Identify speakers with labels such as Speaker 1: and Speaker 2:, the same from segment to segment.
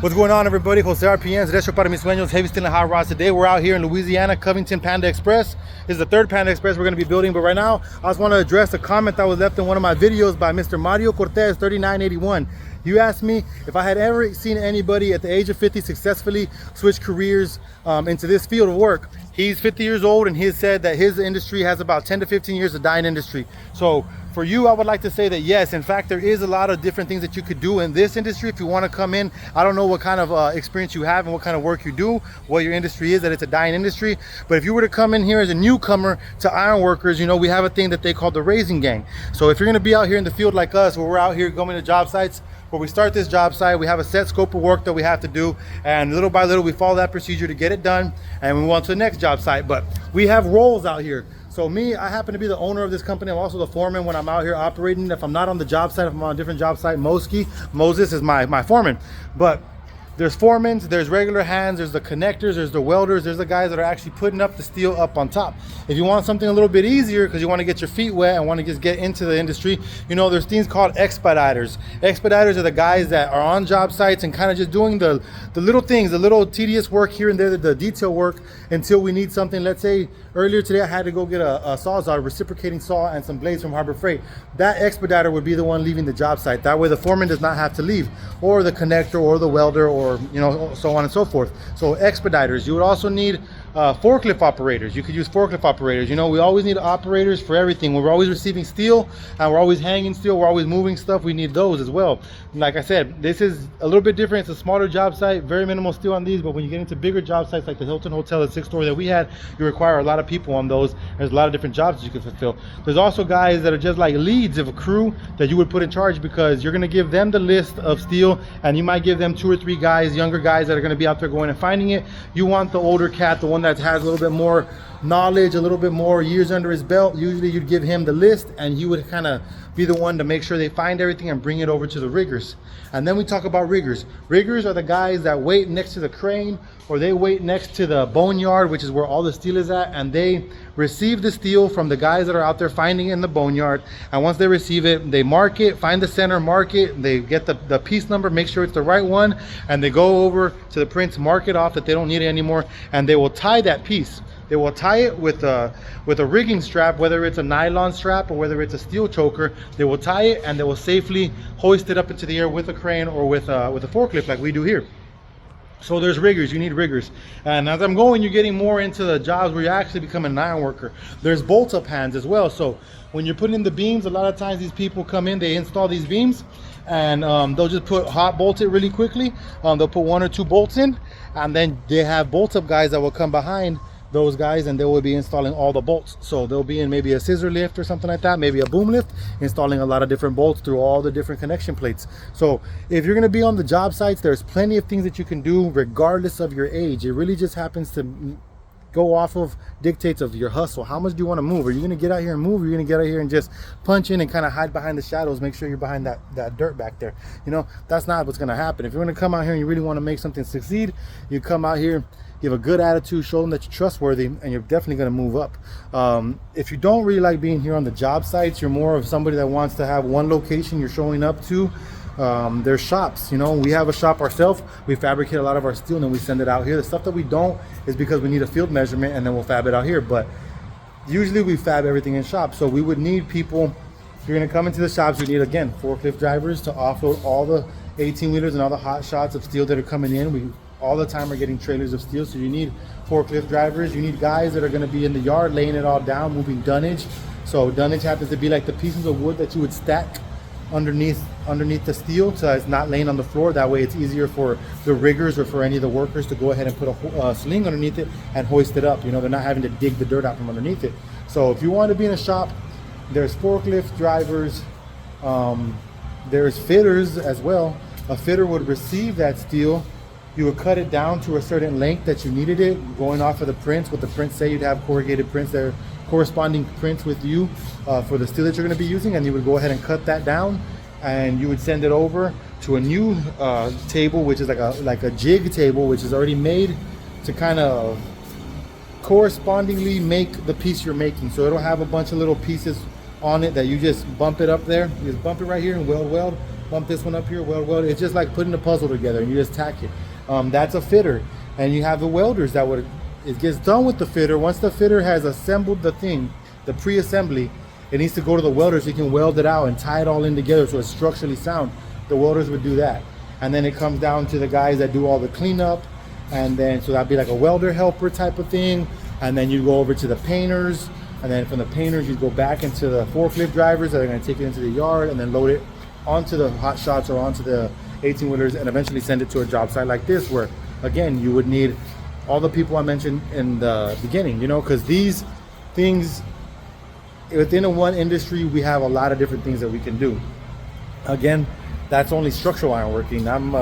Speaker 1: What's going on, everybody? Jose RPN's Derecho para mis sueños, heavy steel and hot rods. Today we're out here in Louisiana, Covington Panda Express. This is the third Panda Express we're going to be building, but right now I just want to address a comment that was left in one of my videos by Mr. Mario Cortez 3981. You asked me if I had ever seen anybody at the age of 50 successfully switch careers into this field of work. He's 50 years old, and he said that his industry has about 10 to 15 years of dying industry. So for you, I would like to say that yes, in fact, there is a lot of different things that you could do in this industry if you want to come in. I don't know what kind of experience you have and what kind of work you do, what your industry is, that it's a dying industry. But if you were to come in here as a newcomer to ironworkers, you know, we have a thing that they call the raising gang. So if you're going to be out here in the field like us, where we're out here going to job sites, where we start this job site, we have a set scope of work that we have to do, and little by little we follow that procedure to get it done, and we move on to the next job site. But we have roles out here. So me, I happen to be the owner of this company. I'm also the foreman when I'm out here operating. If I'm not on the job site, if I'm on a different job site, Moses is my foreman. But there's foremen, there's regular hands, there's the connectors, there's the welders, there's the guys that are actually putting up the steel up on top. If you want something a little bit easier because you want to get your feet wet and want to just get into the industry, you know, there's things called expediters. Expediters are the guys that are on job sites and kind of just doing the little things, the little tedious work here and there, the detail work, until we need something. Let's say earlier today I had to go get a sawzall, a reciprocating saw, and some blades from Harbor Freight. That expediter would be the one leaving the job site. That way the foreman does not have to leave, or the connector, or the welder, or you know, so on and so forth. So expediters. You would also need forklift operators. You could use forklift operators. You know, we always need operators for everything. We're always receiving steel, and we're always hanging steel, we're always moving stuff. We need those as well. Like I said, this is a little bit different. It's a smaller job site, very minimal steel on these, but when you get into bigger job sites like the Hilton Hotel at 6th Story that we had, you require a lot of people on those. There's a lot of different jobs that you can fulfill. There's also guys that are just like leads of a crew that you would put in charge, because you're going to give them the list of steel, and you might give them 2 or 3 guys, younger guys, that are going to be out there going and finding it. You want the older cat, the one that has a little bit more knowledge, a little bit more years under his belt. Usually you'd give him the list, and he would kind of be the one to make sure they find everything and bring it over to the riggers. And then we talk about riggers. Riggers are the guys that wait next to the crane, or they wait next to the boneyard, which is where all the steel is at, and they receive the steel from the guys that are out there finding it in the boneyard. And once they receive it, they mark it, find the center, mark it, they get the piece number, make sure it's the right one, and they go over to the prints, mark it off that they don't need it anymore, and they will tie that piece. They will tie it with a rigging strap, whether it's a nylon strap or whether it's a steel choker. They will tie it, and they will safely hoist it up into the air with a crane or with a forklift like we do here. So there's riggers. You need riggers. And as I'm going, you're getting more into the jobs where you actually become an iron worker. There's bolt up hands as well. So when you're putting in the beams, a lot of times these people come in, they install these beams, and they'll just put hot bolt it really quickly. They'll put 1 or 2 bolts in, and then they have bolt up guys that will come behind those guys, and they will be installing all the bolts. So they'll be in maybe a scissor lift or something like that, maybe a boom lift, installing a lot of different bolts through all the different connection plates. So if you're going to be on the job sites, there's plenty of things that you can do regardless of your age. It really just happens to go off of dictates of your hustle. How much do you want to move? Are you going to get out here and move? Or are you going to get out here and just punch in and kind of hide behind the shadows, make sure you're behind that dirt back there? You know, that's not what's going to happen. If you're going to come out here and you really want to make something succeed, you come out here, you have a good attitude, show them that you're trustworthy, and you're definitely going to move up. If you don't really like being here on the job sites, you're more of somebody that wants to have one location you're showing up to. There's shops. You know, we have a shop ourselves. We fabricate a lot of our steel, and then we send it out here. The stuff that we don't is because we need a field measurement, and then we'll fab it out here. But usually we fab everything in shops. So we would need people. If you're going to come into the shops, you need, again, forklift drivers to offload all the 18-wheelers and all the hot shots of steel that are coming in. We all the time are getting trailers of steel, so you need forklift drivers. You need guys that are going to be in the yard laying it all down, moving dunnage. So dunnage happens to be like the pieces of wood that you would stack underneath the steel, so it's not laying on the floor. That way it's easier for the riggers or for any of the workers to go ahead and put a sling underneath it and hoist it up. You know, they're not having to dig the dirt out from underneath it. So if you want to be in a shop, there's forklift drivers, there's fitters as well. A fitter would receive that steel. You would cut it down to a certain length that you needed it, going off of the prints. What the prints say, you'd have corrugated prints that are corresponding prints with you for the steel that you're going to be using, and you would go ahead and cut that down, and you would send it over to a new table, which is like a jig table, which is already made to kind of correspondingly make the piece you're making. So it'll have a bunch of little pieces on it that you just bump it up there. You just bump it right here and weld bump this one up here, weld. It's just like putting a puzzle together and you just tack it. That's a fitter. And you have the welders that would, it gets done with the fitter. Once the fitter has assembled the thing, the pre-assembly, it needs to go to the welder so you can weld it out and tie it all in together so it's structurally sound. The welders would do that. And then it comes down to the guys that do all the cleanup. And then, so that'd be like a welder helper type of thing. And then you go over to the painters. And then from the painters, you go back into the forklift drivers that are gonna take it into the yard and then load it onto the hot shots or onto the 18-wheelers and eventually send it to a job site like this, where again, you would need all the people I mentioned in the beginning, you know, because these things, within a one industry, we have a lot of different things that we can do. Again, that's only structural ironworking. I'm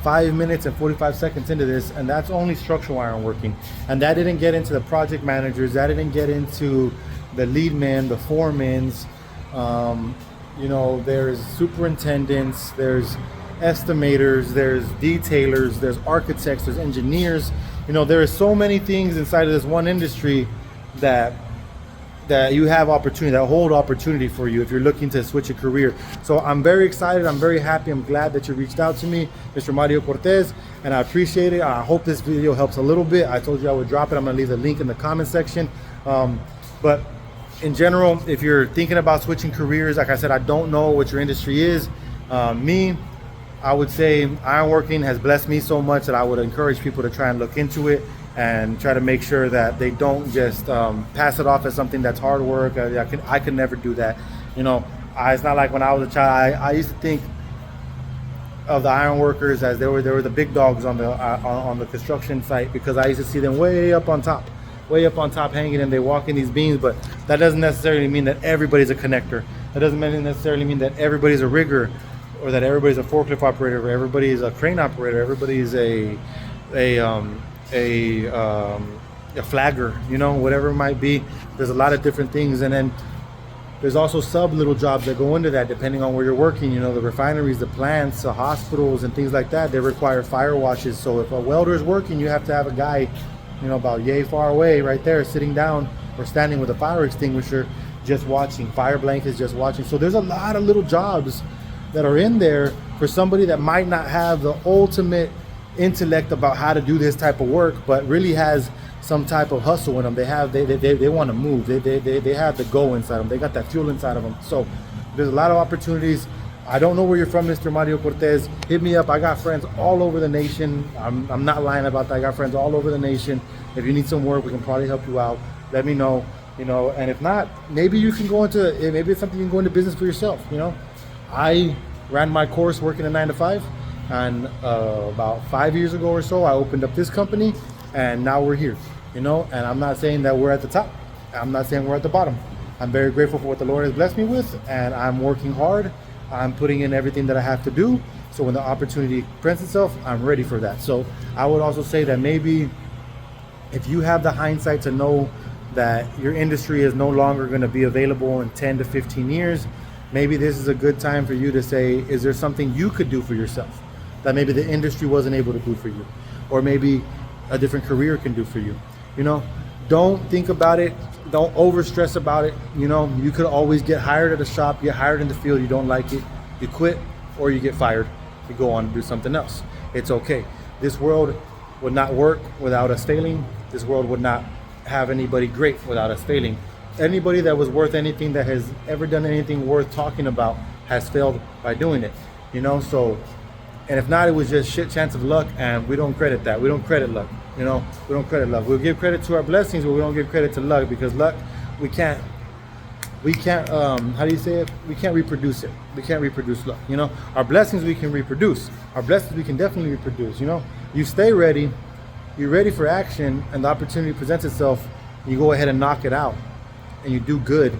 Speaker 1: 5 minutes and 45 seconds into this, and that's only structural ironworking. And that didn't get into the project managers, that didn't get into the lead men, the foremans. You know, there's superintendents, there's estimators, there's detailers, there's architects, there's engineers. You know, there are so many things inside of this one industry that you have opportunity, that hold opportunity for you if you're looking to switch a career. So I'm very excited, I'm very happy, I'm glad that you reached out to me, Mr. Mario Cortez, and I appreciate it. I hope this video helps a little bit. I told you I would drop it. I'm gonna leave the link in the comment section. But in general, if you're thinking about switching careers, like I said, I don't know what your industry is. I would say ironworking has blessed me so much that I would encourage people to try and look into it and try to make sure that they don't just pass it off as something that's hard work. I could never do that. You know, it's not like when I was a child. I used to think of the iron workers as they were the big dogs on the construction site, because I used to see them way up on top hanging, and they walk in these beams. But that doesn't necessarily mean that everybody's a connector. That doesn't necessarily mean that everybody's a rigger, or that everybody's a forklift operator, or everybody is a crane operator, everybody is a flagger, you know, whatever it might be. There's a lot of different things. And then there's also sub little jobs that go into that depending on where you're working. You know, the refineries, the plants, the hospitals and things like that, they require fire washes. So if a welder is working, you have to have a guy, you know, about yay far away right there, sitting down or standing with a fire extinguisher, just watching, fire blankets, just watching. So there's a lot of little jobs that are in there for somebody that might not have the ultimate intellect about how to do this type of work, but really has some type of hustle in them. They want to move. They have the go inside them. They got that fuel inside of them. So there's a lot of opportunities. I don't know where you're from, Mr. Mario Cortez. Hit me up. I got friends all over the nation. I'm not lying about that. I got friends all over the nation. If you need some work, we can probably help you out. Let me know. You know, and if not, maybe you can go into, maybe it's something you can go into business for yourself. You know, I ran my course working a 9-to-5, and about 5 years ago or so, I opened up this company, and now we're here. You know, and I'm not saying that we're at the top. I'm not saying we're at the bottom. I'm very grateful for what the Lord has blessed me with, and I'm working hard. I'm putting in everything that I have to do. So when the opportunity presents itself, I'm ready for that. So I would also say that maybe if you have the hindsight to know that your industry is no longer going to be available in 10 to 15 years, maybe this is a good time for you to say, is there something you could do for yourself that maybe the industry wasn't able to do for you, or maybe a different career can do for you? You know, don't think about it. Don't over stress about it. You know, you could always get hired at a shop, get hired in the field, you don't like it, you quit, or you get fired, you go on to do something else. It's okay. This world would not work without us failing. This world would not have anybody great without us failing. Anybody that was worth anything, that has ever done anything worth talking about, has failed by doing it. You know, so, and if not, it was just shit chance of luck, and we don't credit that. We don't credit luck. You know, we don't credit luck. We'll give credit to our blessings, but we don't give credit to luck, because luck, we can't, how do you say it? We can't reproduce it. We can't reproduce luck. You know, our blessings we can reproduce. Our blessings we can definitely reproduce. You know, you stay ready, you're ready for action, and the opportunity presents itself, you go ahead and knock it out, and you do good.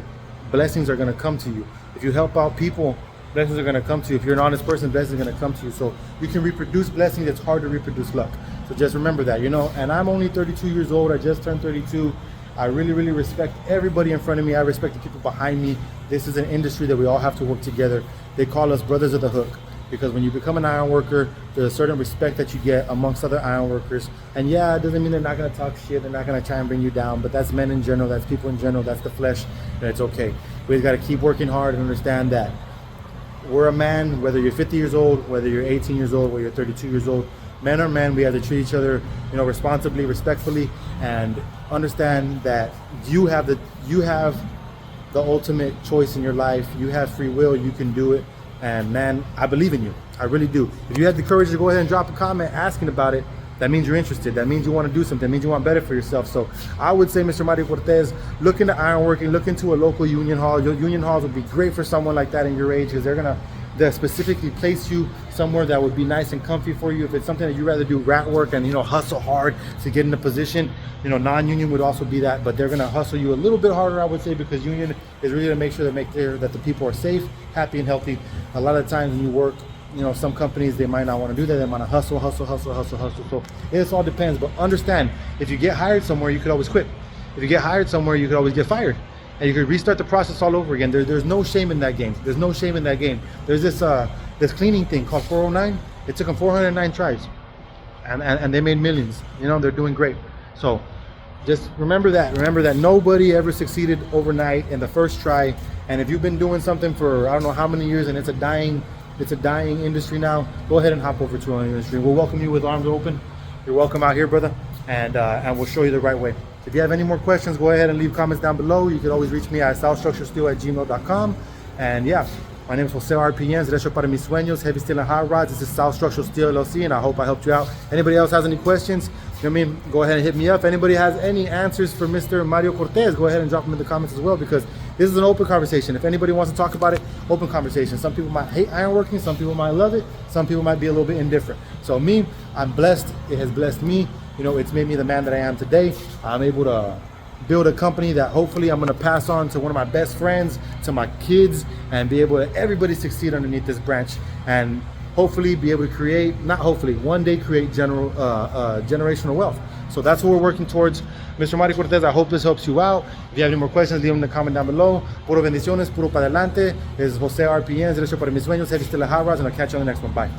Speaker 1: Blessings are going to come to you. If you help out people, blessings are going to come to you. If you're an honest person, blessings are going to come to you. So you can reproduce blessings. It's hard to reproduce luck. So just remember that, you know. And I'm only 32 years old. I just turned 32. I really, really respect everybody in front of me. I respect the people behind me. This is an industry that we all have to work together. They call us brothers of the hook, because when you become an iron worker, there's a certain respect that you get amongst other iron workers. And yeah, it doesn't mean they're not going to talk shit. They're not going to try and bring you down. But that's men in general. That's people in general. That's the flesh. And it's okay. We've got to keep working hard and understand that we're a man, whether you're 50 years old, whether you're 18 years old, whether you're 32 years old, men are men. We have to treat each other, responsibly, respectfully, and understand that you have the ultimate choice in your life. You have free will. You can do it. And man, I believe in you. I really do. If you have the courage to go ahead and drop a comment asking about it, that means you're interested. That means you want to do something. That means you want better for yourself. So I would say, Mr. Mario Cortez, look into ironworking, look into a local union hall. Your union halls would be great for someone like that in your age, because they'll specifically place you somewhere that would be nice and comfy for you. If it's something that you rather do rat work and hustle hard to get in a position, non-union would also be that, but they're gonna hustle you a little bit harder, I would say, because union is really to make sure that the people are safe, happy, and healthy. A lot of times when you work, some companies, they might not want to do that. They want to hustle. So it all depends. But understand, if you get hired somewhere, you could always quit. If you get hired somewhere, you could always get fired, and you could restart the process all over again. There's no shame in that game. There's no shame in that game. There's this cleaning thing called 409. It took them 409 tries, and they made millions. They're doing great. So just remember that. Remember that nobody ever succeeded overnight in the first try. And if you've been doing something for I don't know how many years, and it's a dying industry now, go ahead and hop over to our industry. We'll welcome you with arms open. You're welcome out here, brother, and we'll show you the right way. If you have any more questions, go ahead and leave comments down below. You can always reach me at southstructuresteel@gmail.com. And yeah, my name is Jose RPNs, Derecho para mis sueños, heavy steel and hot rods. This is South Structural Steel LLC, and I hope I helped you out. Anybody else has any questions, go ahead and hit me up. If anybody has any answers for Mr. Mario Cortez, go ahead and drop them in the comments as well, because this is an open conversation. If anybody wants to talk about it, open conversation. Some people might hate ironworking, some people might love it, some people might be a little bit indifferent. So me, I'm blessed. It has blessed me. It's made me the man that I am today. I'm able to build a company that hopefully I'm going to pass on to one of my best friends, to my kids, and be able to everybody succeed underneath this branch, and hopefully be able to create, not hopefully, one day create generational wealth. So that's what we're working towards. Mr. Mario Cortez, I hope this helps you out. If you have any more questions, leave them in the comment down below. Puro bendiciones, puro para adelante. This is Jose RPNs, Derecho para mis sueños, heavy steel and hot rods, and I'll catch you on the next one. Bye.